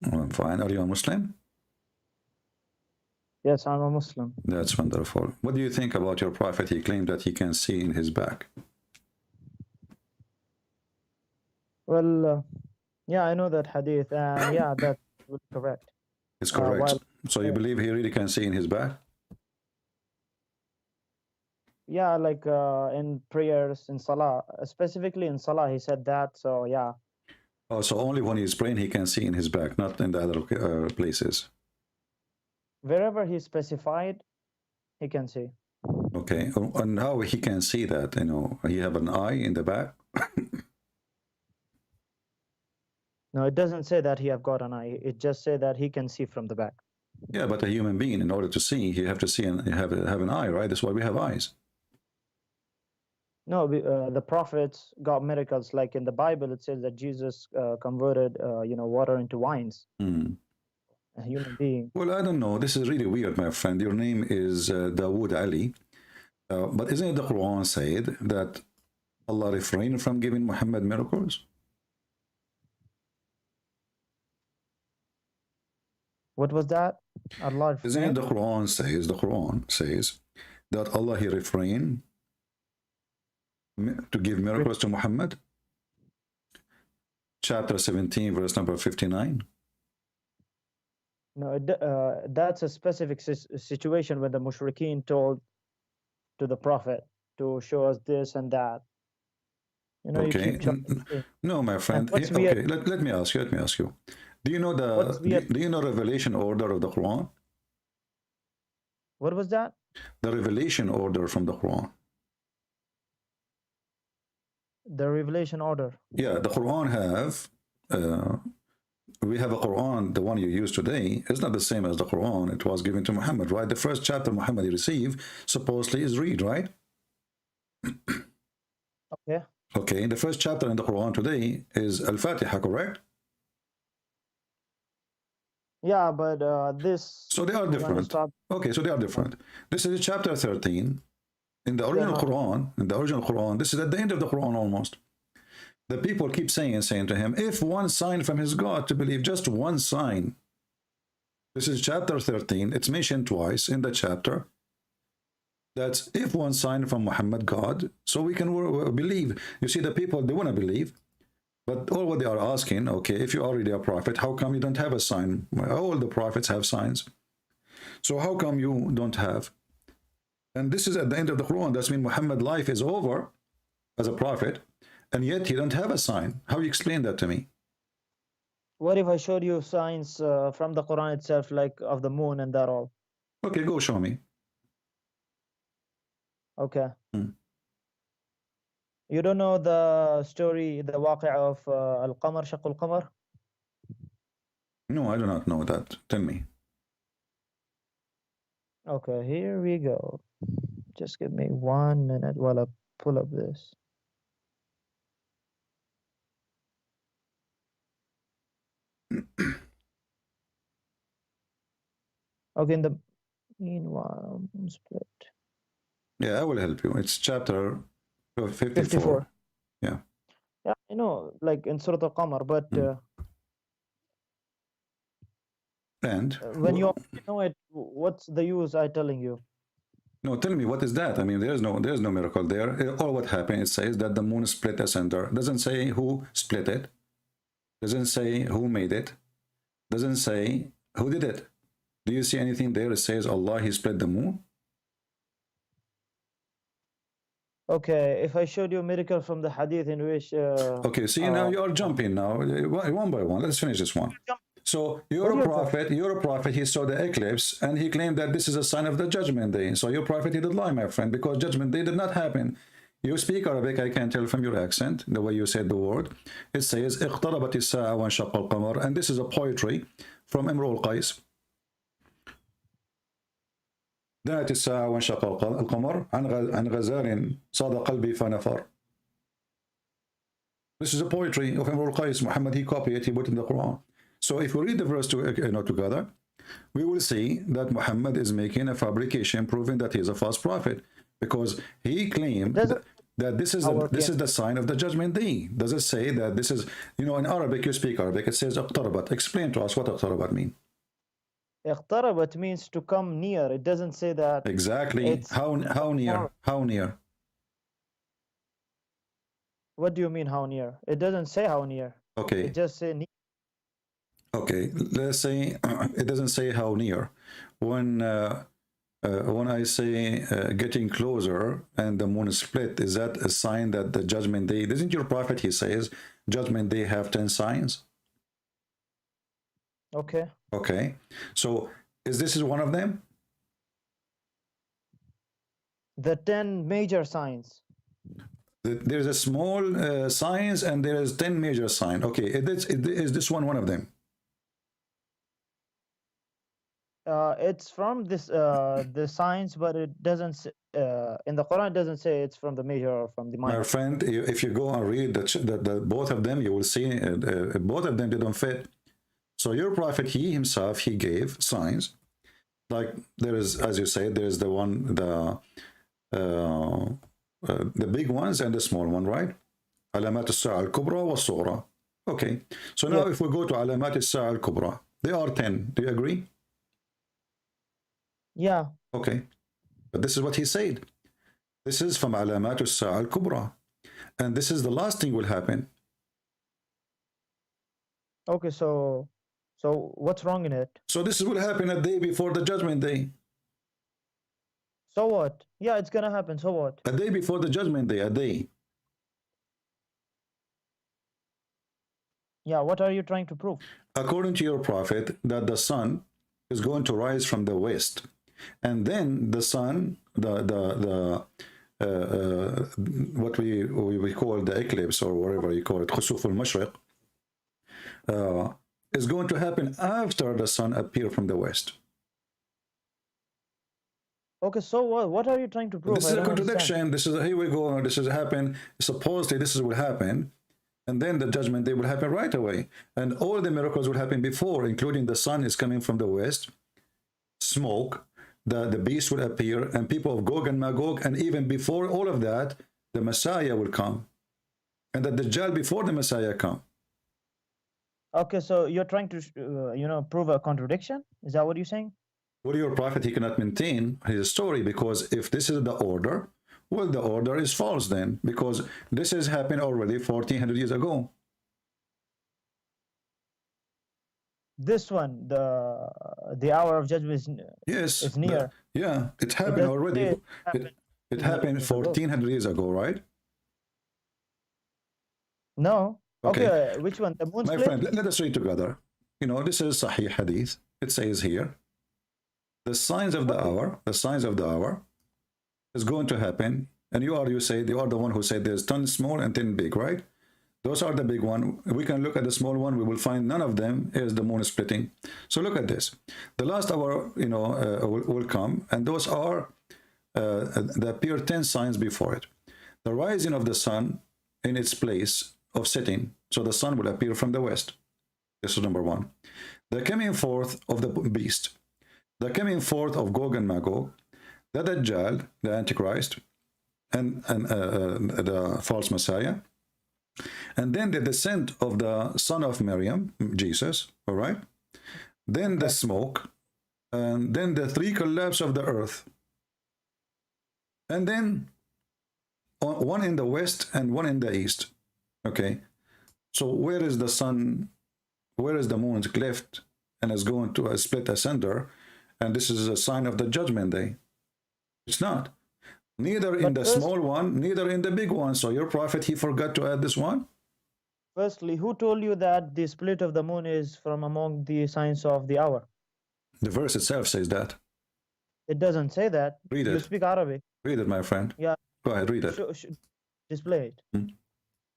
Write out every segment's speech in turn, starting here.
Fine. Are you a Muslim? Yes, I'm a Muslim. That's wonderful. What do you think about your prophet? He claimed that he can see in his back. Well, yeah, I know that hadith, and yeah, that's correct. It's correct. While So you believe he really can see in his back? yeah, like in prayers in Salah, specifically in Salah, he said that. So yeah, Oh, so only when he's praying he can see in his back, not in the other places. wherever he specified, he can see. Okay. And how he can see that? You know, he have an eye in the back. No, it doesn't say that he have got an eye. It just say that he can see from the back. Yeah, but a human being, in order to see, you have to see and have an eye, right? That's why we have eyes. No, the prophets got miracles. Like in the Bible, it says that Jesus converted, water into wines. A human being. Well, I don't know. This is really weird, my friend. Your name is Dawood Ali. But isn't it the Quran said that Allah refrained from giving Muhammad miracles? What was that? Allah Isn't it the Quran says that Allah he refrained to give miracles to Muhammad? Chapter 17, verse number 59. No, that's a specific situation when the mushrikeen told to the prophet to show us this and that. You know, okay. you keep no, my friend. Okay, let me ask you. Do you know do you know revelation order of the Quran? What was that? The revelation order from the Quran. The revelation order. Yeah, the Quran have we have a Quran, the one you use today, is not the same as the Quran it was given to Muhammad, right? The first chapter Muhammad received supposedly is read, right? Okay. Okay, the first chapter in the Quran today is Al-Fatiha, correct? Yeah, but this... So they are different. Okay, so they are different. This is chapter 13. In the original Quran, this is at the end of the Quran almost. The people keep saying to him, if one sign from his God to believe, just one sign. This is chapter 13. It's mentioned twice in the chapter. That's if one sign from Muhammad God, so we can believe. You see, the people, they want to believe. But all what they are asking, okay, if you're already a prophet, how come you don't have a sign? All the prophets have signs. So how come you don't have? And this is at the end of the Quran. That's mean Muhammad's life is over as a prophet, and yet he don't have a sign. How you explain that to me? What if I showed you signs from the Quran itself, like of the moon and that all? Okay, go show me. Okay. You don't know the story, the waqi' of Al-Qamar, Shaq Al-Qamar? No, I do not know that. Tell me. Okay, here we go. Just give me 1 minute while I pull up this. Okay, in the meanwhile, split. Yeah, I will help you. It's chapter 54. Yeah. Yeah, I know, like in Surah Al-Qamar, but and when you know it, what's the use I telling you? No, tell me, what is that? I mean, there's no miracle there. All what happened, it says that the moon split asunder. Doesn't say who split it. Doesn't say who made it. Doesn't say who did it. Do you see anything there? It says Allah, he split the moon. Okay, if I showed you a miracle from the hadith in which... okay, see, now you are jumping now, one by one. Let's finish this one. So you're a prophet, he saw the eclipse, and he claimed that this is a sign of the judgment day. So your prophet, he did lie, my friend, because judgment day did not happen. You speak Arabic, I can tell from your accent, the way you said the word. It says, اقتربت الساعة وانشق القمر, and this is a poetry from Imru al-Qais. دنت الساعة وانشق القمر عن غزال صاد قلبي فنفر. This is a poetry of Imru al-Qais. Muhammad, he copied it, he put in the Quran. So if we read the verse together, we will see that Muhammad is making a fabrication proving that he is a false prophet, because he claimed that, that this is the sign of the judgment day? Does it say that this is, in Arabic, you speak Arabic, it says اقتربت. Explain to us what اقتربت mean. اقتربت means to come near. It doesn't say that. Exactly. How near? How near? What do you mean how near? It doesn't say how near. Okay. It just say near. Okay, let's say it doesn't say how near. When I say getting closer and the moon is split, is that a sign that the judgment day? Isn't your prophet, he says, judgment day have 10 signs? Okay. Okay, so this is one of them? The 10 major signs. There's a small signs and there is 10 major sign. Okay, is this one of them? It's from this the signs, but it doesn't in the Quran. It doesn't say it's from the major or from the minor. My friend, if you go and read the both of them, you will see both of them, they don't fit. So your prophet, he himself, he gave signs, like there is, as you say, there is the one, the big ones and the small one, right? Alamat al-Sa'a al-Kubra wa Sura. Okay, so now if we go to Alamat al-Sa'a al-Kubra, they are 10. Do you agree? Yeah. Okay, but this is what he said. This is from Alamat al-Sa'a al-Kubra, and this is the last thing will happen. Okay, so what's wrong in it? So this will happen a day before the judgment day. So what? Yeah, it's gonna happen. So what? A day before the judgment day, a day. Yeah, what are you trying to prove? According to your prophet, that the sun is going to rise from the west, and then the sun, what we call the eclipse, or whatever you call it, khusuf al-mashriq, is going to happen after the sun appear from the west. Okay, so what are you trying to prove? This is a contradiction. This is here we go. This is happen. Supposedly this is will happen, and then the judgment day will happen right away, and all the miracles will happen before, including the sun is coming from the west, smoke, the beast will appear, and people of Gog and Magog, and even before all of that, the Messiah will come, and the Dajjal before the Messiah come. Okay, so you're trying to prove a contradiction? Is that what you're saying? Well, your prophet, he cannot maintain his story, because if this is the order, well, the order is false then, because this has happened already 1400 years ago. This one, the hour of judgment is near. Yeah, it happened already. It happened 1400 years ago, right? No. Okay, which one? The moon split? My friend, let us read together. This is Sahih Hadith. It says here, the signs of the hour, is going to happen. And you are the one who said there's 10 small and 10 big, right? Those are the big one. We can look at the small one. We will find none of them is the moon splitting. So look at this. The last hour, will come, and those are there appear 10 signs before it. The rising of the sun in its place of setting. So the sun will appear from the west. This is number one. The coming forth of the beast. The coming forth of Gog and Magog. The Dajjal, the Antichrist, and the false Messiah. And then the descent of the son of Maryam, Jesus, all right? Then the smoke, and then the three collapse of the earth. And then one in the west and one in the east. Okay, so where is the sun, where is the moon's cleft, and is going to split asunder, and this is a sign of the judgment day? It's not. Neither in the small one, neither in the big one. So your prophet, he forgot to add this one? Firstly, who told you that the split of the moon is from among the signs of the hour? The verse itself says that. It doesn't say that. Read it. You speak Arabic. Read it, my friend. Yeah. Go ahead, read it. Display it.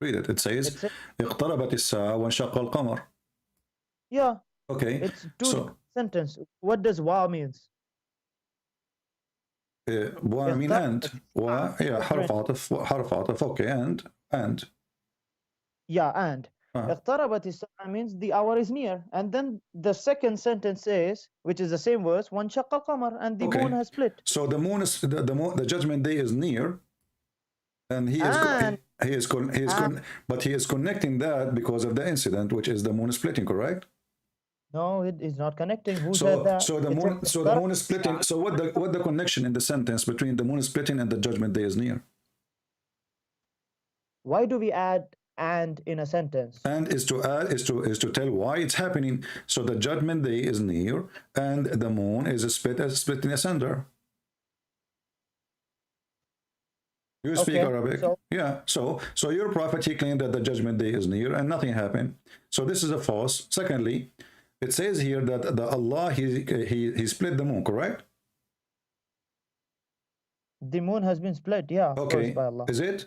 Read it. It says, اقتربت الساعة وانشق القمر. Yeah. Okay. It's two sentence. What does wa means? Wa mean and. Wa, yeah, حرف عطف. Okay, and. Yeah, and. اقتربت الساعة means the hour is near. And then the second sentence says, which is the same verse, وانشق القمر, and the moon has split. So the moon is, the judgment day is near. And he is And but he is connecting that because of the incident, which is the moon splitting, correct? no, it is not connecting. Who said that? So the It's moon, a so the moon is splitting. So what the connection in the sentence between the moon splitting and the judgment day is near? Why do we add and in a sentence? And is to add is to tell why it's happening. So the judgment day is near, and the moon is splitting asunder. You speak Okay, Arabic, so yeah. So your prophet, he claimed that the judgment day is near and nothing happened. So this is a false. Secondly, it says here that the Allah he split the moon, correct? the moon has been split. Yeah, of course, Okay, by Allah. is it?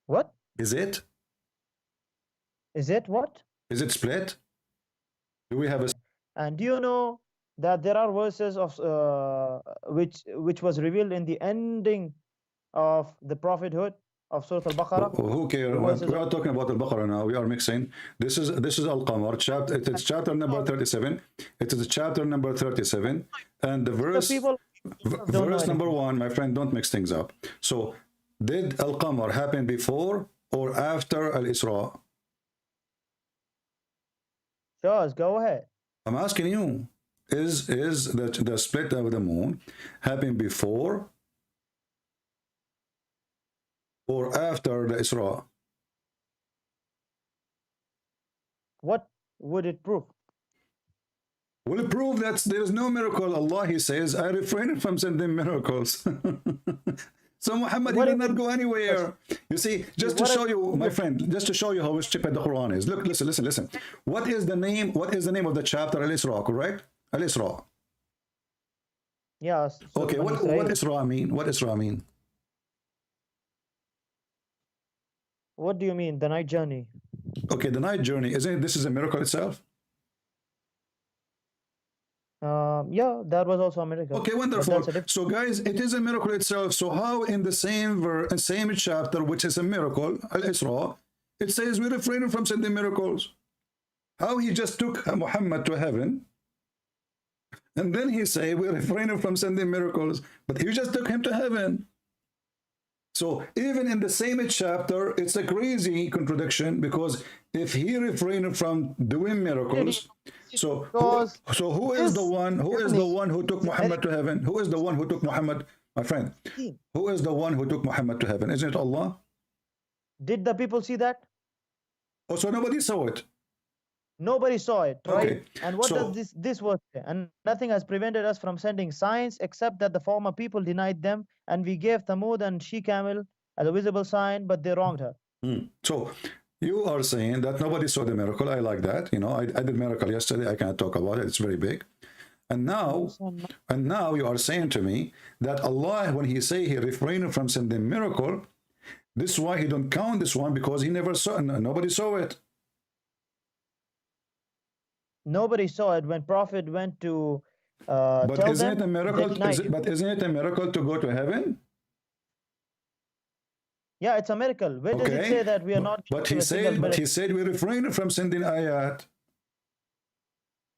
What Is it? is it? What? Is it split? Do we have a? And do you know that there are verses of which was revealed in the ending of the prophethood of Surah Al-Baqarah? Who cares? The verses We are talking about Al-Baqarah now. We are mixing. This is Al-Qamar chapter. It is chapter number 37. It is chapter number 37, and the verse people don't know verse number anything. 1. My friend, don't mix things up. So, did Al-Qamar happen before or after Al-Isra? Sure, go ahead. I'm asking you. Is the split of the moon happen before or after the Isra? What would it prove? Will it prove that there is no miracle? Allah, he says, I refrain from sending miracles. So Muhammad, he What did if not it- go anywhere. You see, just to What if- show you, my friend, just to show you how stupid the Quran is. Look, listen. What is the name of the chapter? Al-Isra, correct? Al-Isra. Yes. Okay, what Isra mean? What Isra mean? What do you mean? The night journey? Okay, the night journey, isn't this is a miracle itself? Yeah, that was also a miracle. Okay, But wonderful. that's a different. So guys, it is a miracle itself. So how in the same chapter, which is a miracle, Al-Isra, it says we refrain from sending miracles? How he just took Muhammad to heaven, and then he say we refrain from sending miracles, but he just took him to heaven. So even in the same chapter, it's a crazy contradiction, because if he refrained from doing miracles, so who is the one who took Muhammad to heaven? Who is the one who took Muhammad, my friend? Who is the one who took Muhammad to heaven? Isn't it Allah? Did the people see that? Oh, so nobody saw it. Nobody saw it, right? Okay, And what so- does this word say? And nothing has prevented us from sending signs except that the former people denied them, and we gave Thamud and She-Camel as a visible sign, but they wronged her. So you are saying that nobody saw the miracle. I like that. You know, I did miracle yesterday. I can't talk about it. It's very big. And now you are saying to me that Allah, when he say he refrained from sending miracle, this is why he don't count this one, because he never saw, nobody saw it. Nobody saw it when Prophet went to But tell isn't them. it a miracle? they denied it. But isn't it a miracle to go to heaven? Yeah, it's a miracle. Where does it say that we are not? But given he a single said, miracle? we refrain from sending ayat.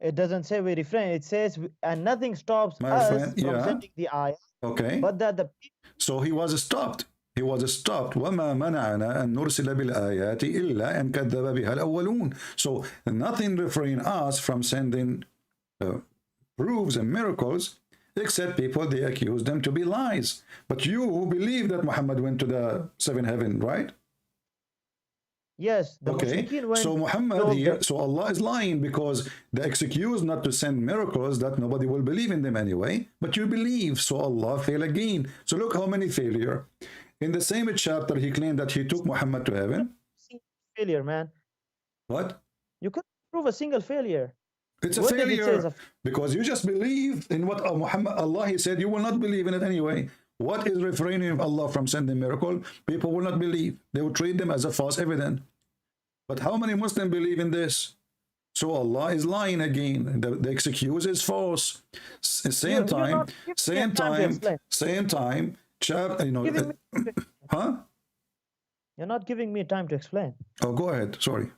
It doesn't say we refrain. It says, and nothing stops My us friend, from yeah. sending the ayah, Okay. but that the So he was stopped. He was stopped. وَمَا مَنَعَنَا أَن نُرْسِلَ بِالْآيَاتِ إِلَّا أَن كَذَّبَ بِهَا الْأَوَّلُونَ. So nothing refrain us from sending proofs and miracles, except people, they accuse them to be lies. But you believe that Muhammad went to the seventh heaven, right? yes, the Okay, mushrikeen went. so Muhammad told here, them- so Allah is lying, because the excuse not to send miracles, that nobody will believe in them anyway, but you believe, so Allah fail again. So look how many failure. In the same chapter, he claimed that he took Muhammad to heaven. failure, man. What? You couldn't prove a single failure. It's a Where does it failure, say because you just believe in what Muhammad, Allah, he said, you will not believe in it anyway. What is refraining of Allah from sending miracle? People will not believe. They will treat them as a false evidence. But how many Muslims believe in this? So Allah is lying again. The excuse is false. Same time, you know, Giving me- huh? You're not giving me time to explain. Oh, go ahead. Sorry.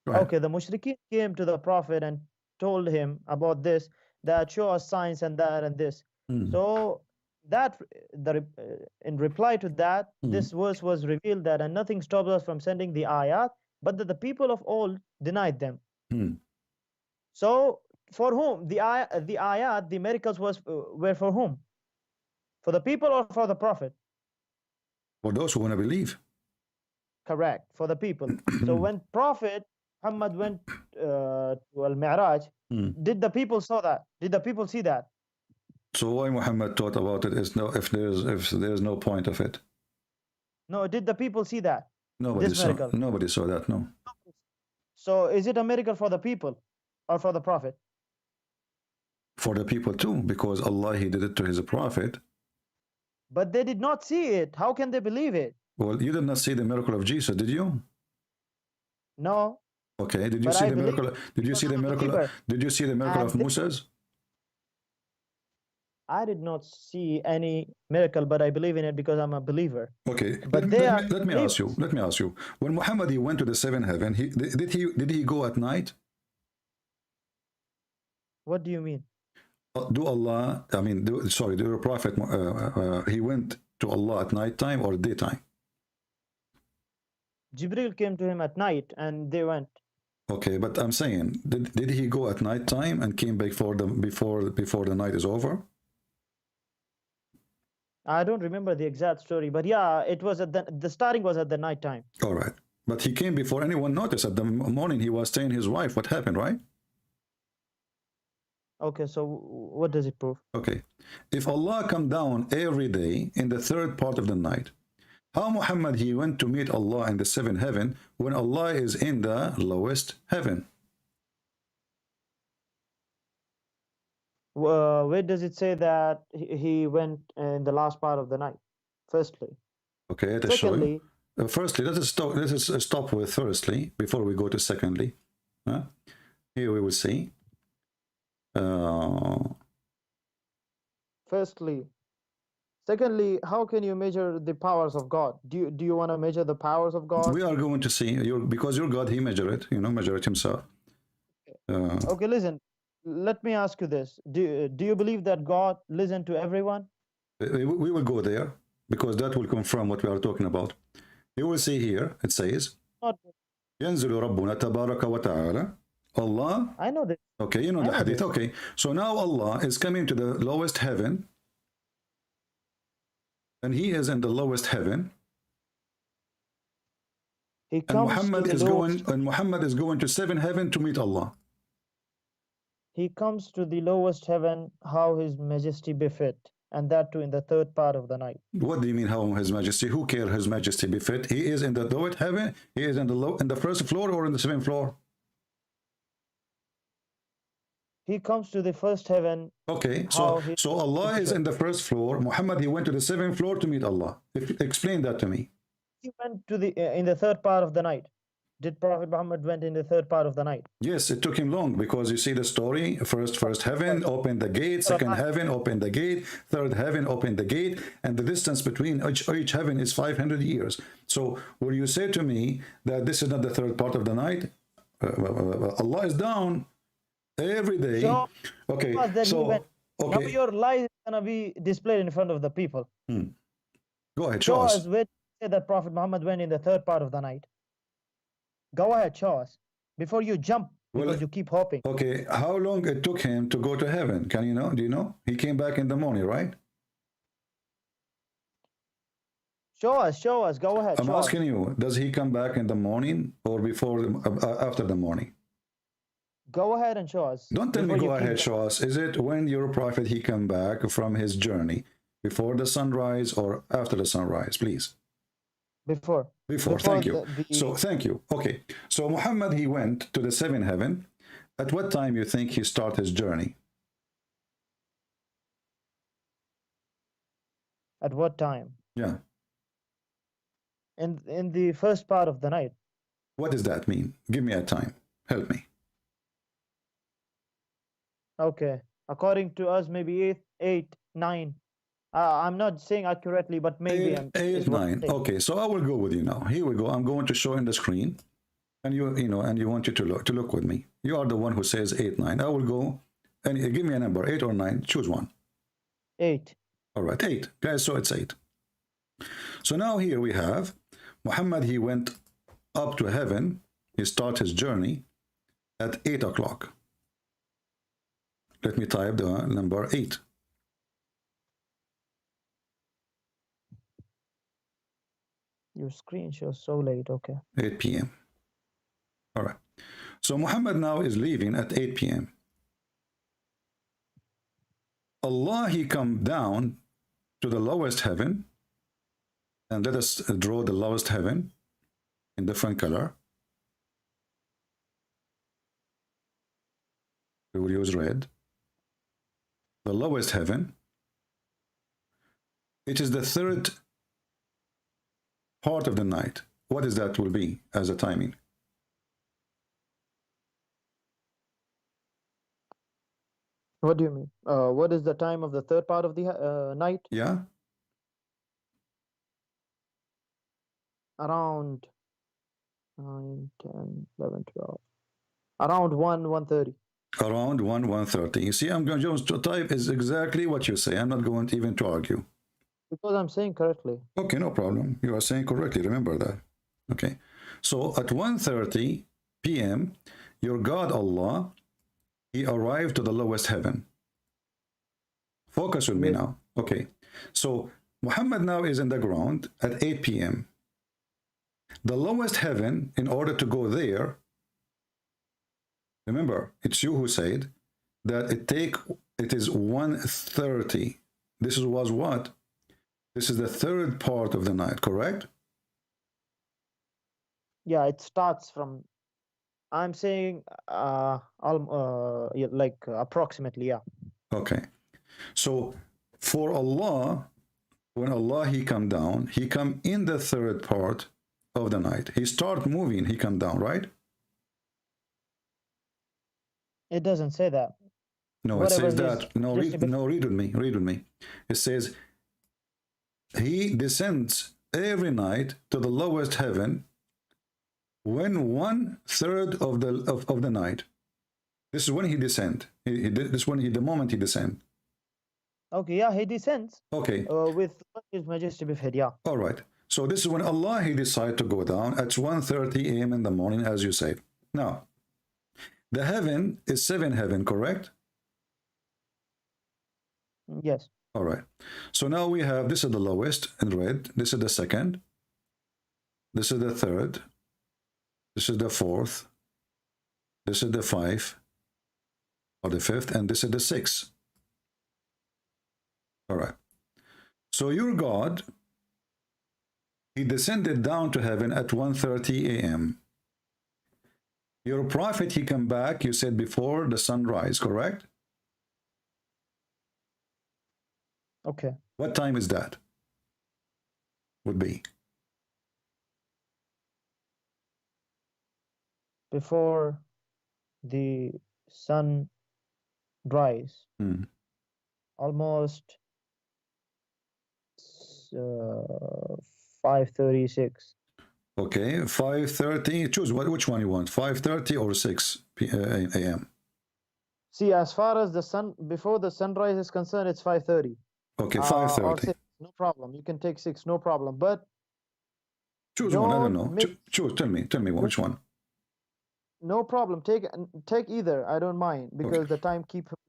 Go ahead. Okay, the mushrikeen came to the Prophet and told him about this, that show us signs and that and this. So that in reply to that, this verse was revealed that, and nothing stops us from sending the ayat, but that the people of old denied them. So for whom the ayat, the miracles were for whom? For the people or for the prophet? For those who want to believe. Correct, for the people. So when Prophet Muhammad went to Al-Mi'raj, did the people saw that? Did the people see that? So why Muhammad taught about it is no, if there's no point of it. No, did the people see that? Nobody saw that, no. So is it a miracle for the people or for the prophet? For the people too, because Allah, he did it to his prophet. But they did not see it. How can they believe it? Well, you did not see the miracle of Jesus, did you? No. Okay, did you see the miracle? Did you see the miracle? Did you see the miracle of Moses? I did not see any miracle, but I believe in it because I'm a believer. Okay, but let me ask you. Let me ask you. When Muhammad, he went to the seventh heaven, did he go at night? What do you mean? Do Allah? I mean, do your prophet? He went to Allah at night time or daytime? Jibril came to him at night, and they went. Okay, but I'm saying, did he go at night time and came back before the night is over? I don't remember the exact story, but yeah, it was at the starting was at the night time. All right, but he came before anyone noticed. At the morning, he was staying his wife. What happened, right? Okay, so what does it prove? Okay, if Allah come down every day in the third part of the night, how Muhammad he went to meet Allah in the seventh heaven when Allah is in the lowest heaven? Where does it say that he went in the last part of the night? Firstly. Okay, let us show you. Firstly, let us stop with firstly before we go to secondly. Here we will see. Firstly. Secondly, how can you measure the powers of God? Do you want to measure the powers of God? We are going to see because your God, he measure it, measure it himself. Okay, listen. Let me ask you this: Do you believe that God listens to everyone? We will go there because that will confirm what we are talking about. You will see here. It says, "ينزل ربنا تبارك وتعالى." Allah. I know this. Okay, you know the hadith. Okay, so now Allah is coming to the lowest heaven. And he is in the lowest heaven. And Muhammad is going to seventh heaven to meet Allah. He comes to the lowest heaven, how his majesty befit, and that too in the third part of the night. What do you mean how his majesty? Who cares his majesty befit? He is in the lowest heaven. He is in the first floor or in the seventh floor? He comes to the first heaven. Okay, so Allah is in the first floor. Muhammad, he went to the seventh floor to meet Allah. Explain that to me. He went to in the third part of the night. Did Prophet Muhammad went in the third part of the night? Yes, it took him long because you see the story. First heaven, open the gate. Second heaven, open the gate. Third heaven, open the gate. And the distance between each heaven is 500 years. So will you say to me that this is not the third part of the night? Allah is down every day. So, okay, now your lie is gonna be displayed in front of the people. Go ahead, show us. Where say that Prophet Muhammad went in the third part of the night. Go ahead, show us before you jump because you keep hoping. Okay, how long it took him to go to heaven? Can you know? Do you know? He came back in the morning, right? Show us. Go ahead. I'm asking you, does he come back in the morning or before, after the morning? Go ahead and show us. Don't tell me go ahead, show us. Is it when your prophet, he come back from his journey, before the sunrise or after the sunrise, please? Before, thank you. So, thank you. Okay, so Muhammad, he went to the seventh heaven. At what time you think he started his journey? At what time? Yeah. In the first part of the night. What does that mean? Give me a time. Help me. Okay. According to us, maybe 8, 9. I'm not saying accurately, but maybe 8, 9. Okay, so I will go with you now. Here we go. I'm going to show in the screen, and you want you to look with me. You are the one who says 8, 9. I will go and give me a number, 8 or 9. Choose one. 8. All right, 8. Guys, so it's 8. So now here we have Muhammad, he went up to heaven. He started his journey at 8 o'clock. Let me type the number 8. Your screen shows so late. Okay. 8 p.m. All right. So Muhammad now is leaving at 8 p.m. Allah, he come down to the lowest heaven, and let us draw the lowest heaven in different color. We will use red. The lowest heaven. It is the third part of the night. What is that will be as a timing? What do you mean? What is the time of the third part of the night? Yeah. Around 9, 10, 11, 12. Around 1:30. Around 1:30. You see, I'm going to type is exactly what you say. I'm not going to even to argue. Because I'm saying correctly. Okay, no problem. You are saying correctly. Remember that. Okay. So at 1:30 p.m., your God Allah, he arrived to the lowest heaven. Focus with me now. Okay. So Muhammad now is in the ground at 8 p.m. The lowest heaven, in order to go there, remember, it's you who said that it is 1:30. This was what? This is the third part of the night, correct? Yeah, it starts from, I'm saying like approximately, yeah. Okay. So for Allah, when Allah he come down, he come in the third part of the night. He start moving, he come down, right? It doesn't say that. No, Whatever it says that. No, read with me. Read with me. It says he descends every night to the lowest heaven when 1/3 of the night. This is when he descend. This when the moment he descend. Okay, yeah, he descends. Okay. With His Majesty befit, yeah. All right. So this is when Allah he decide to go down at 1:30 a.m. in the morning, as you said. Now, the heaven is 7 heaven, correct? Yes. All right. So now we have, this is the lowest in red. This is the second. This is the third. This is the fourth. This is the 5 or the 5th, and this is the 6th. All right. So your God, he descended down to heaven at 1:30 a.m. Your prophet, he come back, you said, before the sunrise, correct? Okay. What time is that? Would be? Before the sun rise. Almost 5:36. Okay, 5:30. Choose which one you want, 5:30 or 6 a.m. See, as far as the sun, before the sunrise is concerned, it's 5:30. Okay, Or 5:30. 6, no problem. You can take 6, no problem. But choose one. I don't know. Choose. Tell me which one. No problem. Take either. I don't mind because the time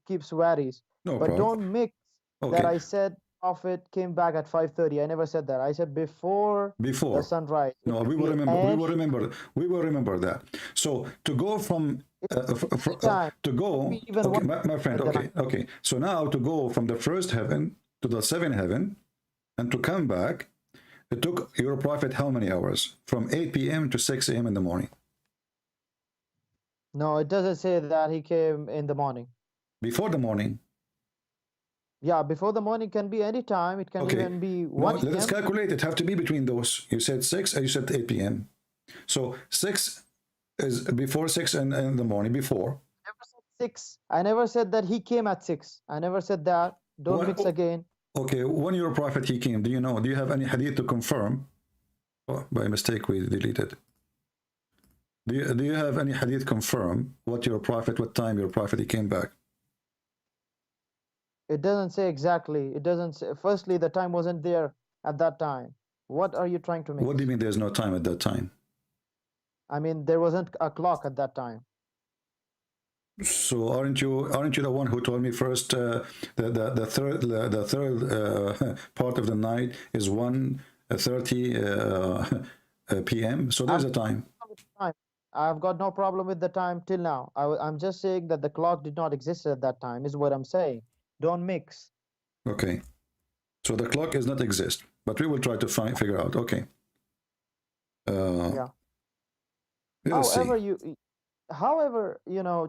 keeps varies. No but problem. Don't mix that I said Prophet came back at 5:30. I never said that. I said before the sunrise. No, we will remember. We will remember that. So to go from to go, okay, my friend. Okay. So now to go from the first heaven to the 7th heaven, and to come back, it took your prophet how many hours? From 8 p.m. to 6 a.m. in the morning. No, it doesn't say that he came in the morning. Before the morning. Yeah, before the morning can be any time. It can even be 1 Let us calculate. It have to be between those. You said 6 and you said 8 p.m. So 6 is before 6 in the morning, before. I never said 6. I never said that he came at 6. I never said that. Don't mix again. Okay, when your prophet he came, do you have any hadith to confirm? Oh, by mistake we deleted. Do you have any hadith confirm what time your prophet he came back? It doesn't say exactly. It doesn't say. Firstly, the time wasn't there at that time. What are you trying to What do you mix? mean there's no time at that time? I mean, there wasn't a clock at that time. So aren't you the one who told me first the third part of the night is 1:30 p.m. So there's a time. I've got no problem with the time till now. I'm just saying that the clock did not exist at that time, is what I'm saying. Don't mix. Okay. So the clock does not exist, but we will try to figure out. Okay. Yeah. Let's see. However,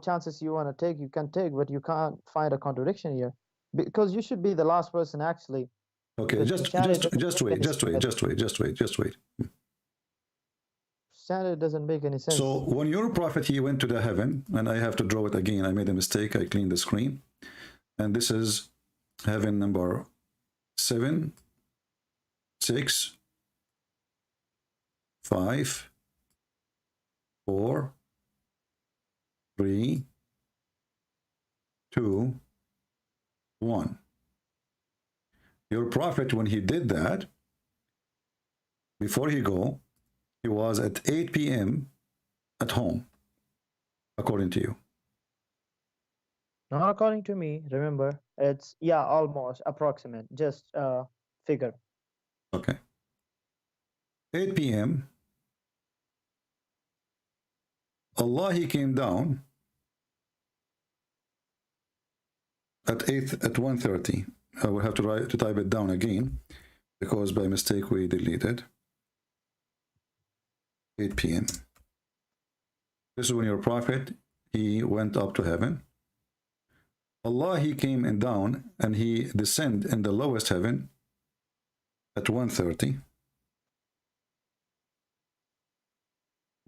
chances you want to take, you can take, but you can't find a contradiction here, because you should be the last person actually. Okay, just wait. Standard doesn't make any sense. So when your prophet, he went to the heaven, and I have to draw it again. I made a mistake. I cleaned the screen. And this is heaven number 7, 6, 5, 4, 3, 2, 1. Your prophet, when he did that, before he was at 8 p.m. at home, according to you. Not according to me, remember. It's, yeah, almost, approximate, just figure. Okay. 8 p.m. Allah, he came down at 1:30. I will have to type it down again, because by mistake we deleted. 8 p.m. This is when your prophet, he went up to heaven. Allah, he came and down, and he descended in the lowest heaven at 1:30.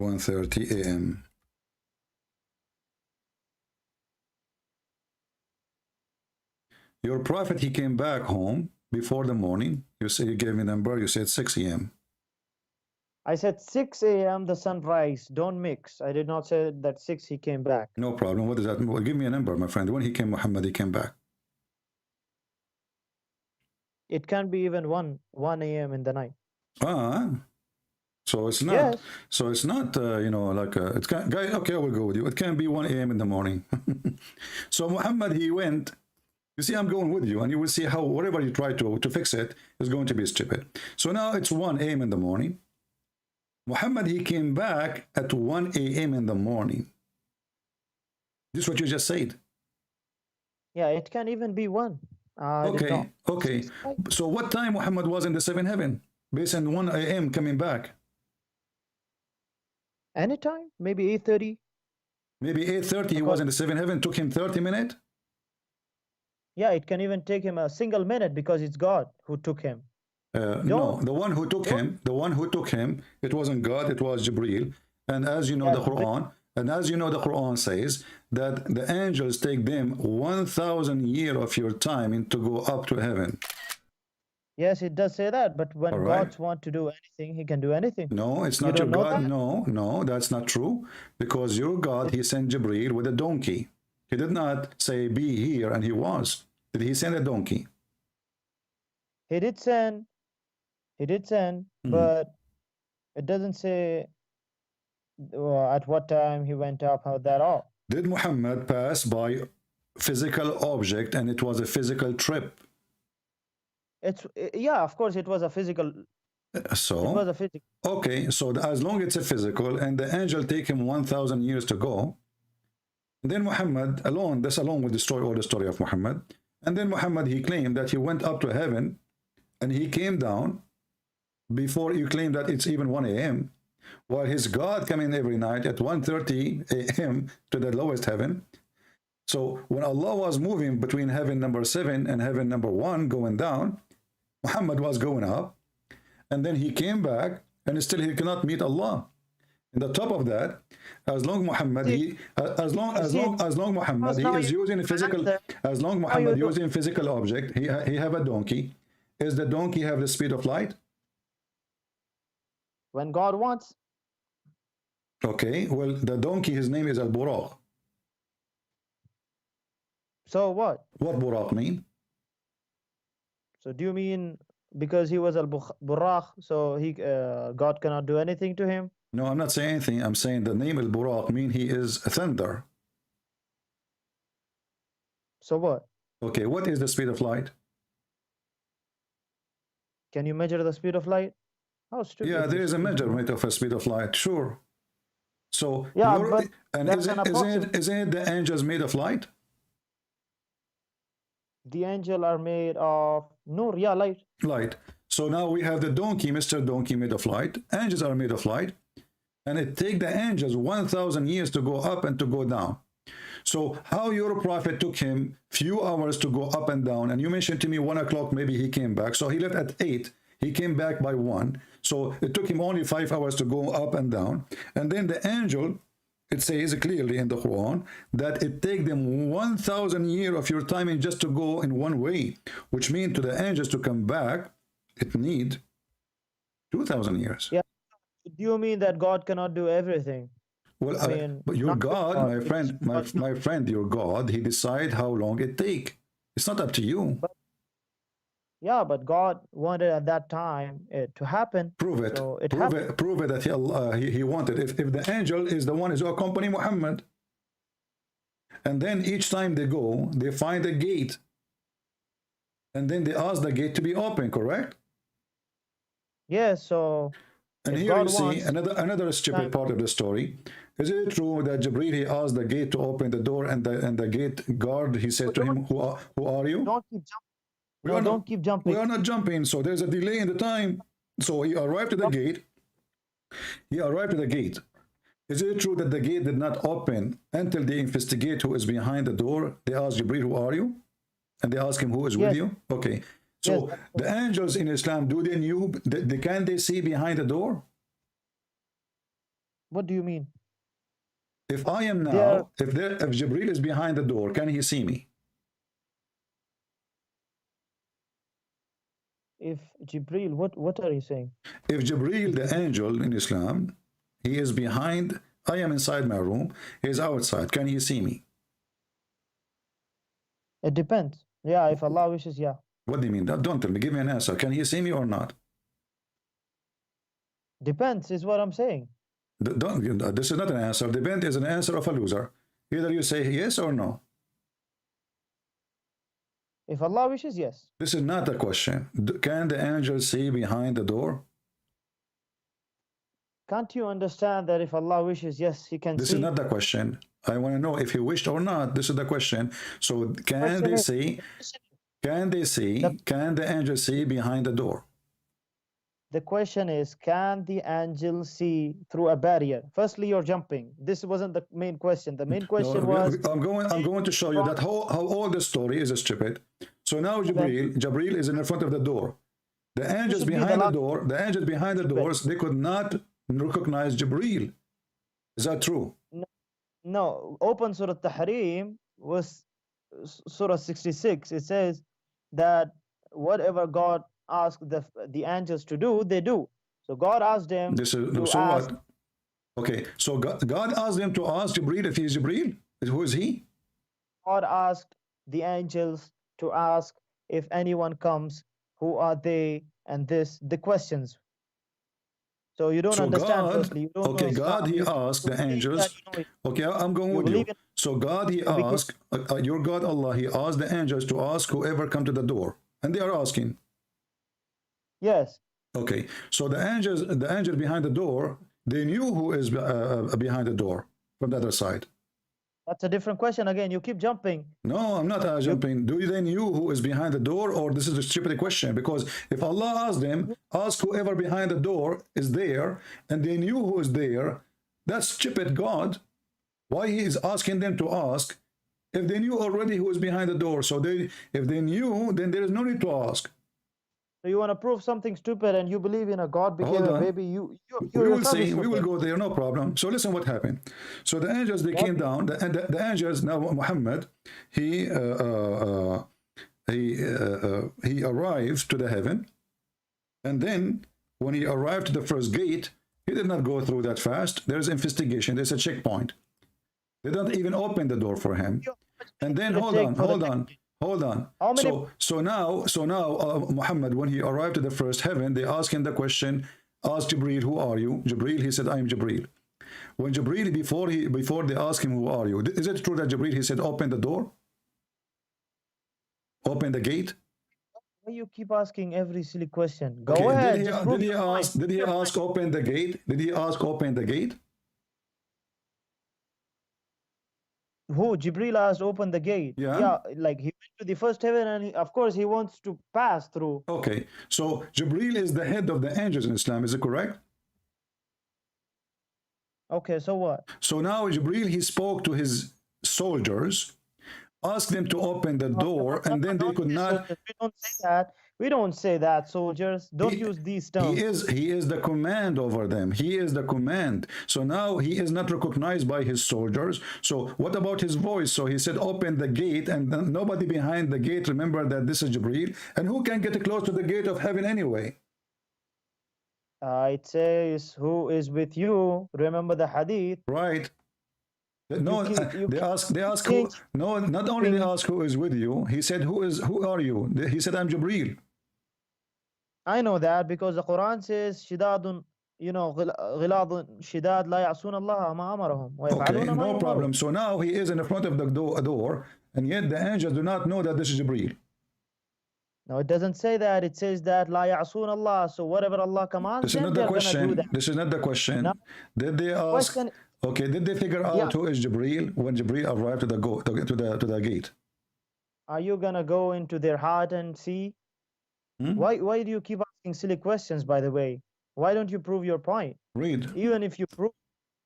1:30 a.m. Your prophet, he came back home before the morning. You say, you gave me a number, you said 6 a.m. I said 6 a.m. the sunrise. Don't mix. I did not say that 6 he came back. No problem. What does that mean? Well, give me a number, my friend. When he came, Muhammad, he came back. It can be even 1 a.m. in the night. So it's not. Yes. So it's not. Like it's can. Guy, okay, I will go with you. It can be 1 a.m. in the morning. So Muhammad, he went. You see, I'm going with you, and you will see how whatever you try to fix it is going to be stupid. So now it's 1 a.m. in the morning. Muhammad, he came back at 1 a.m. in the morning. This is what you just said. Yeah, it can even be 1. Okay. So what time Muhammad was in the 7th heaven? Based on 1 a.m. coming back. Anytime, maybe 8:30. Maybe 8:30 he was in the 7th heaven. Took him 30 minutes. Yeah, it can even take him a single minute, because it's God who took him. No, the one who took him, it wasn't God, it was Jibreel. And as you know, the Quran says that the angels take them 1,000 years of your time to go up to heaven. Yes, it does say that, but when God wants to do anything, he can do anything. No, it's not your God. No, that's not true. Because your God, he sent Jibreel with a donkey. He did not say, be here, and he was. Did he send a donkey? He did send, but it doesn't say at what time he went up, how that all. Did Muhammad pass by physical object, and it was a physical trip? Yeah, of course it was a physical. So it was a physical. Okay, so as long as it's a physical, and the angel take him 1,000 years to go, then Muhammad alone, this alone will destroy all the story of Muhammad. And then Muhammad, he claimed that he went up to heaven, and he came down before you claim that it's even 1 a.m. while his God come in every night at 1:30 a.m. to the lowest heaven. So when Allah was moving between heaven number 7 and heaven number 1 going down, Muhammad was going up, and then he came back, and still he cannot meet Allah. In the top of that, as long Muhammad he is using physical, as long Muhammad using physical object, he have a donkey. Is the donkey have the speed of light? When God wants. Okay, well, the donkey, his name is Al-Buraq. So what? What Buraq mean? So do you mean because he was al-Buraq, so he God cannot do anything to him? No, I'm not saying anything. I'm saying the name al-Buraq mean he is a thunder. So what? Okay, what is the speed of light? Can you measure the speed of light? How stupid Yeah, there this is a is. measurement of a speed of light, sure. So Yeah, but and that's an approximate. isn't it the angels made of light? The angel are made of nur, yeah, light. Light. So now we have the donkey, Mr. Donkey made of light. Angels are made of light. And it take the angels 1,000 years to go up and to go down. So how your prophet took him few hours to go up and down, and you mentioned to me 1 o'clock maybe he came back. So he left at 8. He came back by 1. So it took him only 5 hours to go up and down. And then the angel, it says clearly in the Quran that it take them 1,000 years of your timing just to go in one way, which means to the angels to come back, it need 2,000 years. Yeah. Do you mean that God cannot do everything? Well, I mean, but your God, my it's friend, my friend, your God, he decide how long it take. It's not up to you. Yeah, but God wanted at that time it to happen. Prove it. So it Prove happened. it. Prove it that he wanted. If the angel is the one who accompany Muhammad, and then each time they go, they find a gate, and then they ask the gate to be open. Correct? Yes. So and if here God you see wants, another stupid part of the story. Is it true that Jibril he asked the gate to open the door, and the gate guard he said to him, "Who are you?" don't keep jumping. No, don't keep jumping. We are not jumping. So there's a delay in the time. So he arrived to the gate. He arrived to the gate. Is it true that the gate did not open until they investigate who is behind the door? They ask Jibril, "Who are you?" And they ask him, "Who is with you?" Okay. So Yes. the angels in Islam, do they knew? Can they see behind the door? What do you mean? If I am now, if Jibril is behind the door, can he see me? If Jibril, what are you saying? If Jibril, the angel in Islam, he is behind, I am inside my room, he is outside, can he see me? It depends. Yeah, if Allah wishes, yeah. What do you mean? Don't tell me, give me an answer. Can he see me or not? Depends is what I'm saying. This is not an answer. Depend is an answer of a loser. Either you say yes or no. If Allah wishes, yes. This is not a question. Can the angel see behind the door? Can't you understand that if Allah wishes, yes, he can see? This is not the question. I want to know if he wished or not. This is the question. So can they see? Can they see? Can the angel see behind the door? The question is, can the angel see through a barrier? Firstly, you're jumping. This wasn't the main question. The main question was... I'm going to show you that how all the story is stupid. So now Jibril is in front of the door. The angels behind the door, the angels behind the doors, they could not recognize Jibril. Is that true? No. Open Surah Tahrim was Surah 66. It says that whatever God asked the angels to do, they do. So God asked them what? Okay, so God asked them to ask Jibril if he is Jibril. Who is he? God asked the angels to ask if anyone comes, who are they, and the questions. So you don't understand. Firstly, you don't okay, God he asked the angels. Okay, I'm going with you. So God he asked your God Allah. He asked the angels to ask whoever come to the door, and they are asking. Yes. Okay, so the angel behind the door, they knew who is behind the door from the other side. That's a different question again. You keep jumping. No, I'm not jumping. Do they knew who is behind the door, or this is a stupid question? Because if Allah asked them, ask whoever behind the door is there, and they knew who is there, that's stupid God. Why he is asking them to ask if they knew already who is behind the door? So if they knew, then there is no need to ask. So you want to prove something stupid, and you believe in a God became a baby. You we will see. We will go there. No problem. So listen, what happened. So the angels they came down. The angels now Muhammad he arrived to the heaven, and then when he arrived to the first gate, he did not go through that fast. There's investigation. There's a checkpoint. They don't even open the door for him. And then hold on. Hold on. How many? So now, Muhammad, when he arrived to the first heaven, they asked him the question, ask Jibreel, who are you? Jibreel, he said, I am Jibreel. When Jibreel, before they asked him, who are you? Is it true that Jibreel, he said, open the door? Open the gate? Why you keep asking every silly question? Go Okay, ahead, did just he prove did he your point. ask did he ask open the gate? Did he ask open the gate? Who? Jibril asked, open the gate. Yeah. Yeah, like he went to the first heaven, and of course he wants to pass through. Okay. So Jibril is the head of the angels in Islam, is it correct? Okay, so what? So now Jibril, he spoke to his soldiers, asked them to open the door, and then they could not. We don't say that. We don't say that, soldiers. Don't use these terms. He is the command over them. He is the command. So now he is not recognized by his soldiers. So what about his voice? So he said, open the gate, and then nobody behind the gate remember that this is Jibril. And who can get close to the gate of heaven anyway? It says, who is with you? Remember the hadith. Right. No, they ask who. change- No, not only they ask who is with you. He said, who are you? He said, I'm Jibril. I know that because the Quran says, shidadun, ghiladun shidad la ya'sun Allah ma amarahum wa Okay, yaf'aluna ma no yu'marun. problem. So now he is in the front of the door, and yet the angels do not know that this is Jibril. No, it doesn't say that. It says that la ya'sun Allah. So whatever Allah commands This is them, not the they're gonna do question. that. This is not the question. Now, Did they ask? question, Okay, did they figure out yeah, who is Jibril when Jibril arrived to the gate? are you gonna go into their heart and see? Hmm? Why do you keep asking silly questions, by the way? Why don't you prove your point? Read. Even if you prove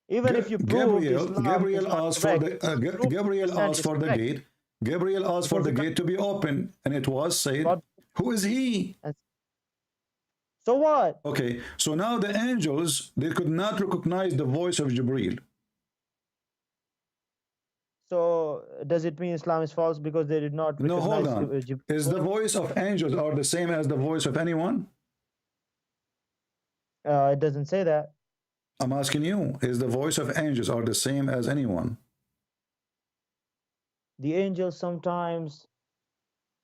Islam Gabriel is not asked for correct, the Gabriel asked for the correct. gate. Gabriel asked for Because the gate to be open, and it was said, God, who is he? so what? Okay, so now the angels, they could not recognize the voice of Jibril. So does it mean Islam is false because they did not No, hold recognize on. Is the voice of angels are the same as the voice of anyone? It doesn't say that. I'm asking you, is the voice of angels are the same as anyone? The angels sometimes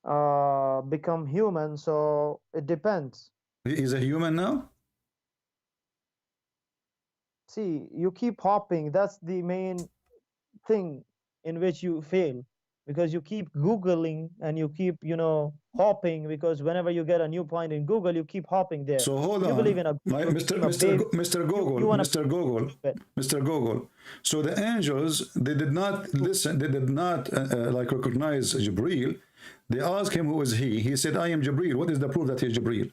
become human, so it depends. He is a human now? See, you keep hopping. That's the main thing in which you fail, because you keep Googling and you keep, hopping, because whenever you get a new point in Google, you keep hopping there. So hold You on. believe in a Mr. Google, you wanna Mr. Google, Mr. Google. So the angels, they did not listen, they did not like recognize Jibril. They asked him, who is he? He said, I am Jibril. What is the proof that he is Jibril?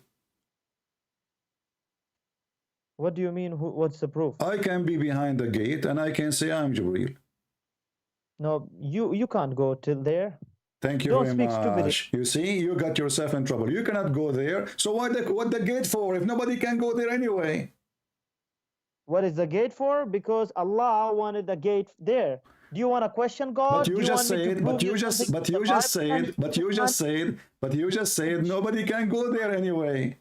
What do you mean? What's the proof? I can be behind the gate and I can say I'm Jibril. No, you can't go till there. Thank you Don't very speak much. stupidly. You see, you got yourself in trouble. You cannot go there. So what the gate for if nobody can go there anyway? What is the gate for? Because Allah wanted the gate there. Do you want to question God? But you just said, but you just said nobody can go there anyway.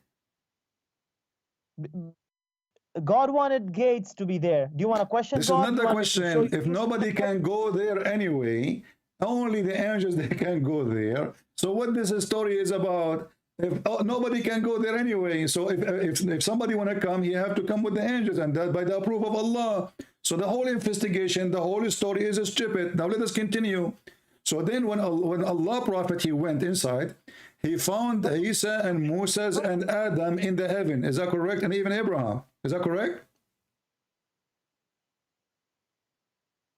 God wanted gates to be there. Do you want to question this God? This is not the question. If nobody can go there anyway, only the angels they can go there. So what this story is about? If nobody can go there anyway, so if somebody want to come, he have to come with the angels, and that by the approval of Allah. So the whole investigation, the whole story is stupid. Now let us continue. So then when Allah Prophet, he went inside, he found Isa and Moses and Adam in the heaven. Is that correct? And even Abraham. Is that correct?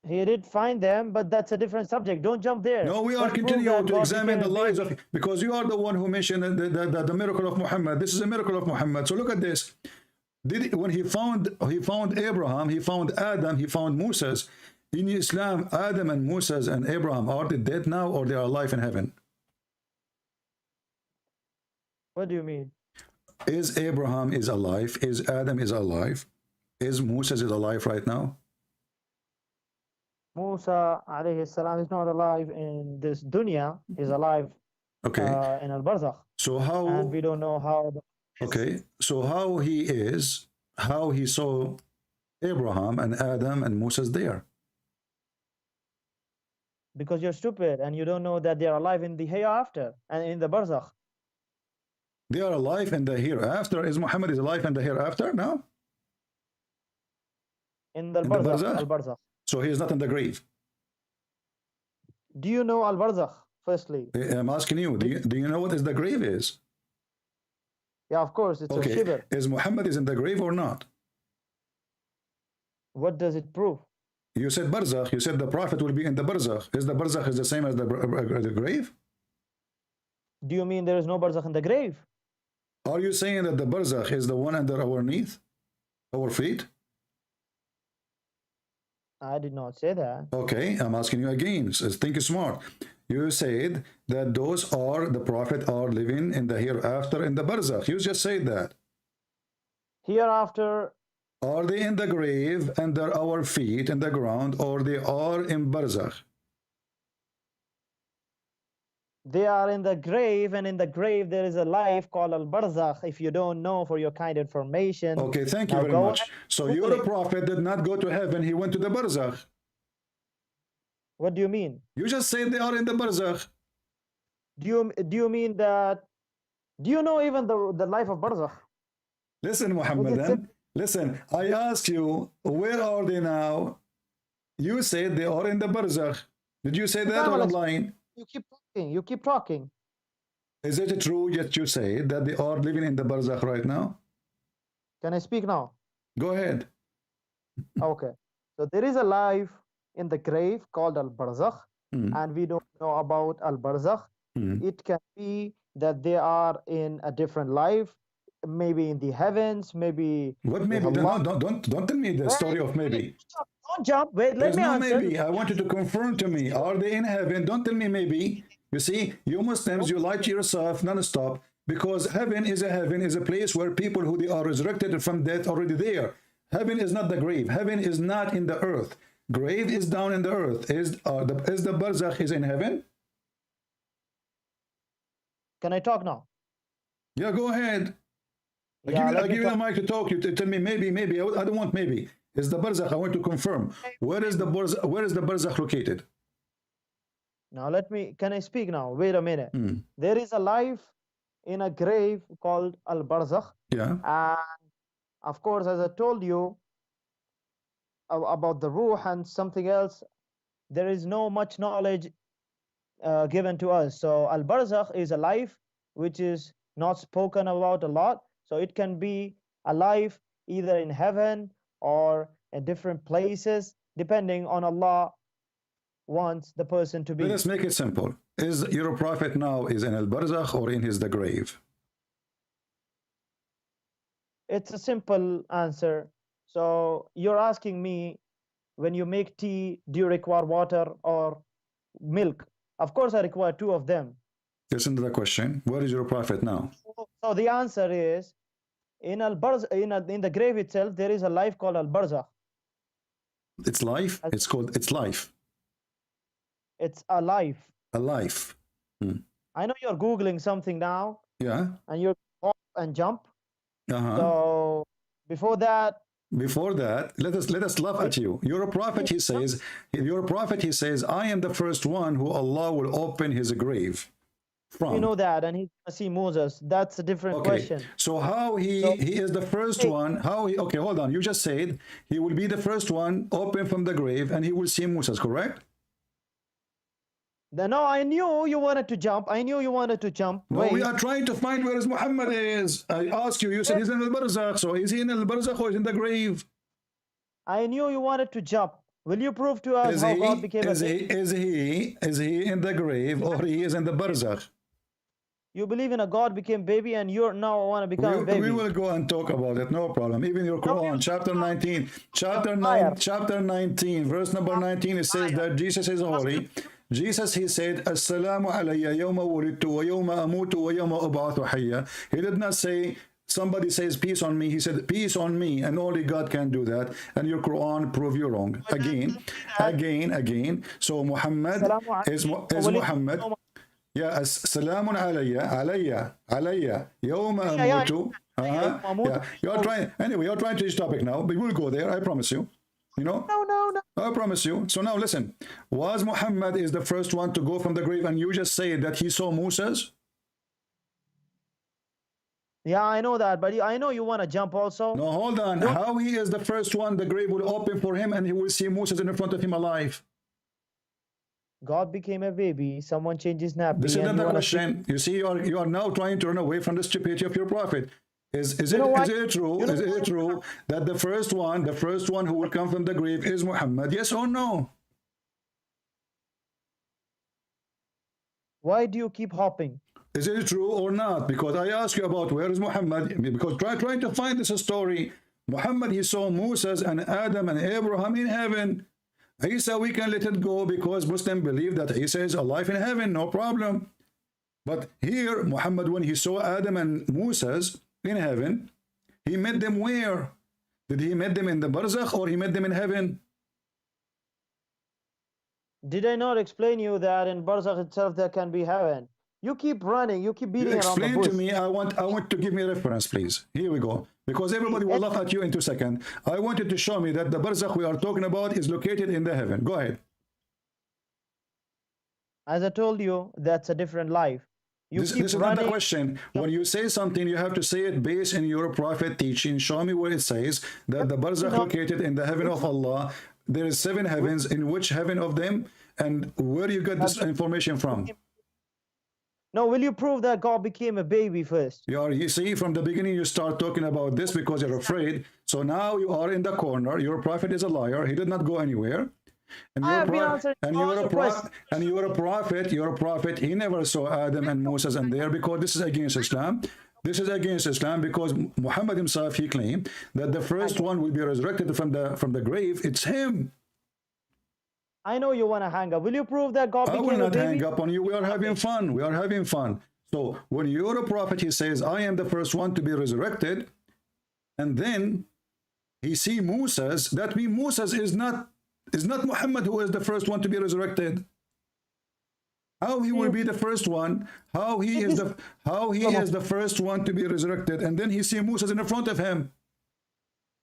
He did find them, but that's a different subject. Don't jump there. No, we are continuing to examine the lives of, because you are the one who mentioned the miracle of Muhammad. This is a miracle of Muhammad. So look at this. When he found Abraham, he found Adam, he found Moses. In Islam, Adam and Moses and Abraham, are they dead now or they are alive in heaven? What do you mean? Is Abraham is alive? Is Adam is alive? Is Moses is alive right now? Musa alayhi salam is not alive in this dunya. He's alive in al-barzakh. So how? And we don't know how. Okay, so how he saw Abraham and Adam and Moses there? Because you're stupid and you don't know that they are alive in the hereafter and in the barzakh. They are alive in the hereafter. Is Muhammad is alive in the hereafter now? In the In the barzakh, barzakh? al-barzakh. So he is not in the grave. Do you know al-barzakh, firstly? I'm asking you, do you know what is the grave is? Yeah, of course, it's a Okay, shibr. is Muhammad is in the grave or not? What does it prove? You said barzakh. You said the prophet will be in the barzakh. Is the barzakh is the same as the grave? Do you mean there is no barzakh in the grave? Are you saying that the barzakh is the one under our knees, our feet? I did not say that. Okay, I'm asking you again. So think smart. You said that those are the prophet are living in the hereafter in the barzakh. You just said that. Hereafter, Are they in the grave under our feet in the ground, or they are in barzakh? they are in the grave, and in the grave there is a life called al-barzakh. If you don't know, for your kind information. Okay, thank you Now very go much. ahead. So your prophet did not go to heaven, he went to the barzakh. What do you mean? You just said they are in the barzakh. Do you mean that? Do you know even the life of barzakh? Listen, Muhammadan, listen, I asked you, where are they now? You said they are in the barzakh. Did you say that or I'm lying? You keep talking. You keep talking. Is it true that you say that they are living in the barzakh right now? Can I speak now? Go ahead. Okay. So there is a life in the grave called al-barzakh, and we don't know about al-barzakh. It can be that they are in a different life, maybe in the heavens, maybe. What maybe? No, don't tell me the story of maybe. Don't jump. Wait, let me answer. Maybe. I want you to confirm to me. Are they in heaven? Don't tell me maybe. You see, you Muslims, you lie to yourself non-stop, because heaven is a place where people who they are resurrected from death already there. Heaven is not the grave. Heaven is not in the earth. Grave is down in the earth. Is the barzakh is in heaven? Can I talk now? Yeah, go ahead. Yeah, I give you the mic to talk. You tell me maybe. I don't want maybe. Is the barzakh? I want to confirm. Where is the barzakh located? Now can I speak now? Wait a minute. There is a life in a grave called al-barzakh. Yeah. And of course, as I told you about the ruh and something else, there is no much knowledge given to us. So al-barzakh is a life which is not spoken about a lot. So it can be a life either in heaven or in different places, depending on Allah wants the person to be. Let's make it simple. Is your prophet now is in al-barzakh or in the grave? It's a simple answer. So you're asking me, when you make tea, do you require water or milk? Of course, I require two of them. Listen to the question. Where is your prophet now? So the answer is, in the grave itself, there is a life called al-barzakh. It's life. It's called. It's life. It's a life. A life. I know you're googling something now. Yeah. And you're hop and jump. Uh-huh. So before that, let us laugh at you. You're a prophet. He says, I am the first one who Allah will open his grave from. You know that, and he's gonna see Moses. That's a different question. So how he is the first one? How he? Okay, hold on. You just said he will be the first one open from the grave, and he will see Moses. Correct? No, I knew you wanted to jump. No, we are trying to find where Muhammad is. I asked you. You said he's in the barzakh. So is he in the barzakh or is he in the grave? I knew you wanted to jump. Will you prove to us how God became a baby? Is he in the grave or he is in the barzakh? You believe in a God became baby, and you now want to become a baby. We will go and talk about it. No problem. Even your Quran, chapter 19, chapter 19, verse number 19, it says that Jesus is holy. Jesus, he said, Assalamu alayya yawma wulidtu wa yawma amutu wa yawma ub'athu hayya. He did not say, somebody says peace on me. He said peace on me, and only God can do that. And your Quran prove you wrong. Again. So Muhammad is Muhammad. Yeah, Assalamun alayya yawma amutu. Yeah, you're trying to change topic now, but we'll go there, I promise you. You know? No, no, no. I promise you. So now listen. Was Muhammad is the first one to go from the grave, and you just say that he saw Moses? Yeah, I know that, but I know you want to jump also. No, hold on. Don't. How he is the first one, the grave will open for him and he will see Moses in front of him alive. God became a baby. Someone changed his nappy. This is and not you the wanna question. You see, you are now trying to run away from the stupidity of your prophet. Is You know what? it true? You know Is it what? true that the first one who will come from the grave is Muhammad? Yes or no? Why do you keep hopping? Is it true or not? Because I ask you about where is Muhammad? Because trying to find this story. Muhammad, he saw Moses and Adam and Abraham in heaven. Isa, we can let it go because Muslims believe that Isa is alive in heaven, no problem. But here, Muhammad, when he saw Adam and Moses in heaven, he met them where? Did he met them in the barzakh or he met them in heaven? Did I not explain you that in Barzakh itself there can be heaven? You keep running, you keep You beating around the explain bush. to me. I want to give me a reference, please. Here we go. Because everybody will laugh at you in 2 seconds. I wanted to show me that the barzakh we are talking about is located in the heaven. Go ahead. As I told you, that's a different life. This is not the question. When you say something, you have to say it based in your prophet teaching. Show me where it says that the barzakh located in the heaven of Allah. There is 7 heavens. In which heaven of them? And where you got this information from? No, will you prove that God became a baby first? You see, from the beginning you start talking about this because you're afraid. So now you are in the corner. Your prophet is a liar. He did not go anywhere. And you're a prophet. He never saw Adam and Moses and there, because this is against Islam. This is against Islam because Muhammad himself, he claimed that the first one will be resurrected from the grave. It's him. I know you want to hang up. Will you prove that God became a baby? I will not hang up on you. We are having fun. We are having fun. So when you're a prophet, he says, I am the first one to be resurrected. And then he see Moses. That means Moses is not Muhammad who is the first one to be resurrected. How he will be the first one? How he is the first one to be resurrected? And then he see Moses in the front of him.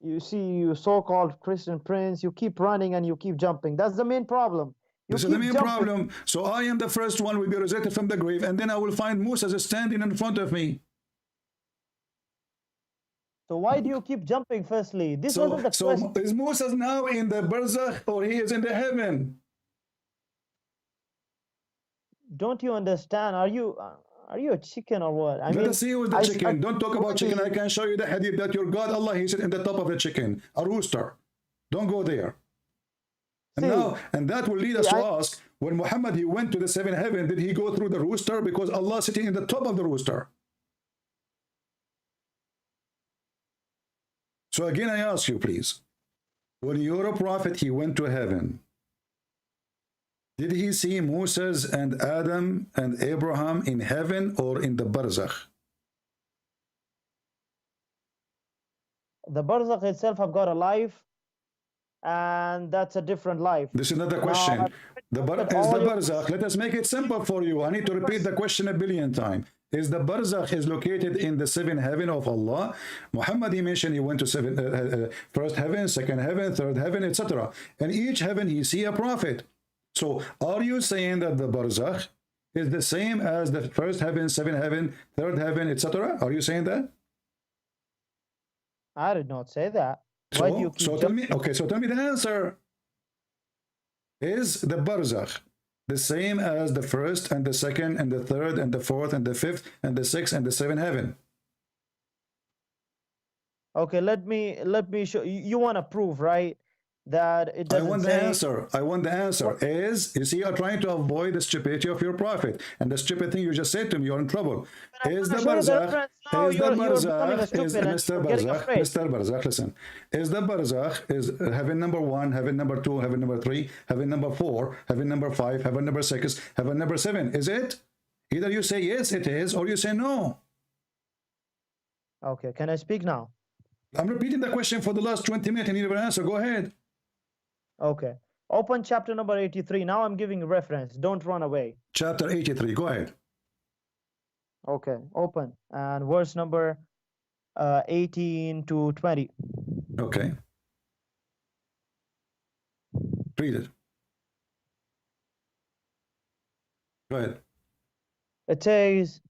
You see, you so-called Christian prince, you keep running and you keep jumping. That's the main problem. This is the main problem. So I am the first one will be resurrected from the grave, and then I will find Moses standing in front of me. So why do you keep jumping firstly? This wasn't the question. So is Moses now in the barzakh or he is in the heaven? Don't you understand? Are you a chicken or what? Let us see who's the chicken. Don't talk about chicken. I can show you the hadith that your God Allah, he said in the top of the chicken, a rooster. Don't go there. And that will lead us to ask, when Muhammad he went to the 7th heaven, did he go through the rooster? Because Allah sitting in the top of the rooster. So again, I ask you, please, when you're a prophet, he went to heaven. Did he see Moses and Adam and Abraham in heaven or in the barzakh? The barzakh itself have got a life, and that's a different life. This is not the question. The barzakh. Let us make it simple for you. I need to repeat the question a billion times. Is the barzakh is located in the 7th heaven of Allah? Muhammad, he mentioned he went to first heaven, 2nd heaven, 3rd heaven, etc. In each heaven he see a prophet. So are you saying that the barzakh is the same as the 1st heaven, 7th heaven, 3rd heaven, etc.? Are you saying that? I did not say that. Why do you keep tell me, okay, so tell me the answer. Is the barzakh the same as the 1st and the 2nd and the 3rd and the 4th and the 5th and the 6th and the 7th heaven? Okay, let me show you. You want to prove, right, that it doesn't I want the answer. I want the answer. Is, you see, you're trying to avoid the stupidity of your prophet, and the stupid thing you just said to me, you're in trouble. Is the barzakh, Mr. Barzakh, listen. Is the barzakh, is heaven number 1, heaven number 2, heaven number 3, heaven number 4, heaven number 5, heaven number 6, heaven number 7? Is it? Either you say yes, it is, or you say no. Okay, can I speak now? I'm repeating the question for the last 20 minutes and you never answer. Go ahead. Okay. Open chapter number 83. Now I'm giving a reference. Don't run away. Chapter 83. Go ahead. Okay. Open. And verse number 18 to 20. Okay. Read it. Go ahead. It says,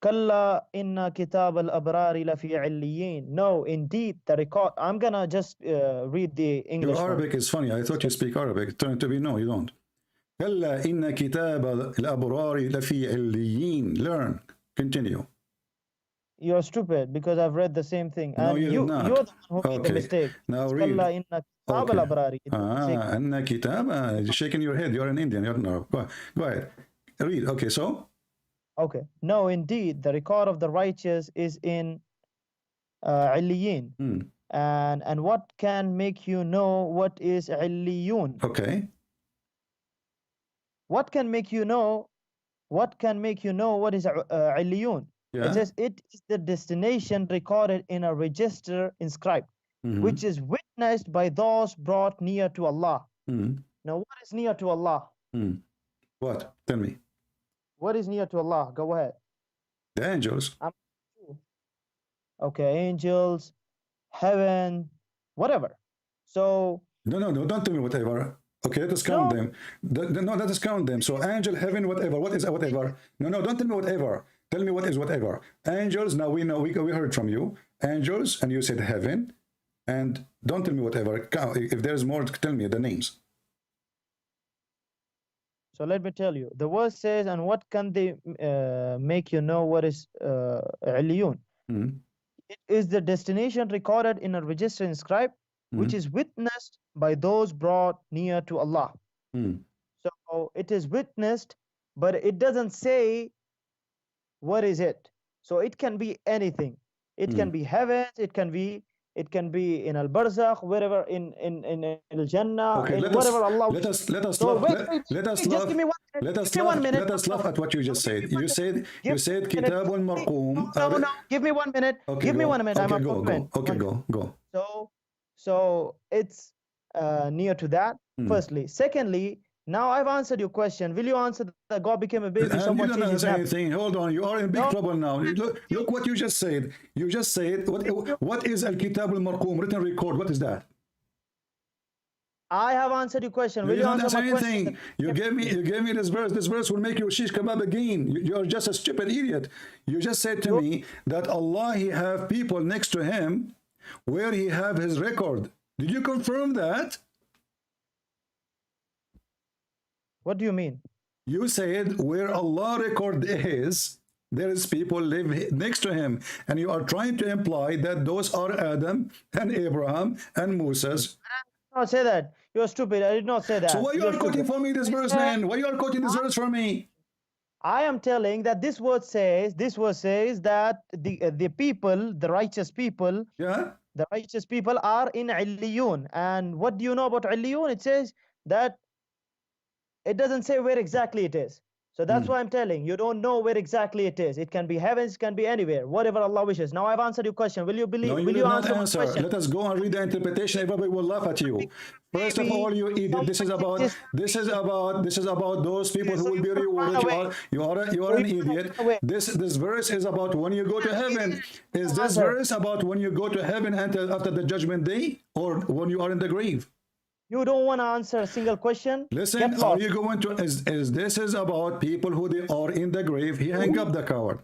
Kalla inna kitab al-abrari lafi illiyin. No, indeed, the record. I'm gonna just read the English Your one. Arabic is funny. I thought you speak Arabic. Turn to be no, you don't. كلا إن كتاب الأبرار لفي عليين. Learn. Continue. You're stupid because I've read the same thing. No, And you're not. you're the one who made the mistake. Now It's read. Kalla inna kitab Okay. al-abrari. أن كتاب. You're shaking your head. You're an Indian. You're an Arab. Go ahead. Read. Okay, so? Okay. No, indeed, the record of the righteous is in Illiyin. And what can make you know what is Illiyun? Okay. What can make you know? What can make you know what is Illiyun? Yeah. It says it is the destination recorded in a register inscribed, which is witnessed by those brought near to Allah. Now, what is near to Allah? What? Tell me. What is near to Allah? Go ahead. The angels. Okay, angels, heaven, whatever. So No, don't tell me whatever. Okay, let us count them. No, let us count them. So angel, heaven, whatever. What is whatever? No, don't tell me whatever. Tell me what is whatever. Angels, now we know, we heard from you. Angels, and you said heaven. And don't tell me whatever. If there's more, tell me the names. So let me tell you. The verse says, and what can they make you know what is Illiyun? It is the destination recorded in a register inscribed, which is witnessed by those brought near to Allah. So it is witnessed, but it doesn't say what is it. So it can be anything. It can be heaven. It can be in al-barzakh, wherever in al-jannah, Okay, whatever Allah. Let us So laugh. give me 1 minute. Let us Give me 1 minute. Let us laugh at what you just said. You said kitabun marqum. No. Give me 1 minute. Okay, Give me go. 1 minute. Okay, I'm a go. friend. Okay, go. So it's near to that. Firstly, secondly, now I've answered your question. Will you answer that God became a baby? You Someone don't changed his answer name. anything. Hold on. You are in big trouble now. Look what you just said. You just said what is al-kitab al-marqum, written record? What is that? I have answered your question. Will You you don't answer answer my anything. question? You gave me this verse. This verse will make you shish kebab again. You're just a stupid idiot. You just said to me that Allah, He have people next to Him where He have His record. Did you confirm that? What do you mean? You said where Allah record is, there is people live next to Him, and you are trying to imply that those are Adam and Abraham and Moses. I did not say that. You're stupid. I did not say that. So why you are quoting for me this verse, man? Why you are quoting this verse for me? I am telling that this verse says that the people, the righteous people, the righteous people are in Illiyun. And what do you know about Illiyun? It says that it doesn't say where exactly it is. So that's why I'm telling you don't know where exactly it is. It can be heavens, it can be anywhere, whatever Allah wishes. Now I've answered your question. Will you believe? No, you will did you not answer my answer. question? Let us go and read the interpretation. Everybody will laugh at you. First of all, you idiot. This is about those people who will be rewarded. You are an idiot. This verse is about when you go to heaven. Is this verse about when you go to heaven after the judgment day, or when you are in the grave? You don't want to answer a single question? Listen, are you going to, is this is about people who they are in the grave? He hang up the coward.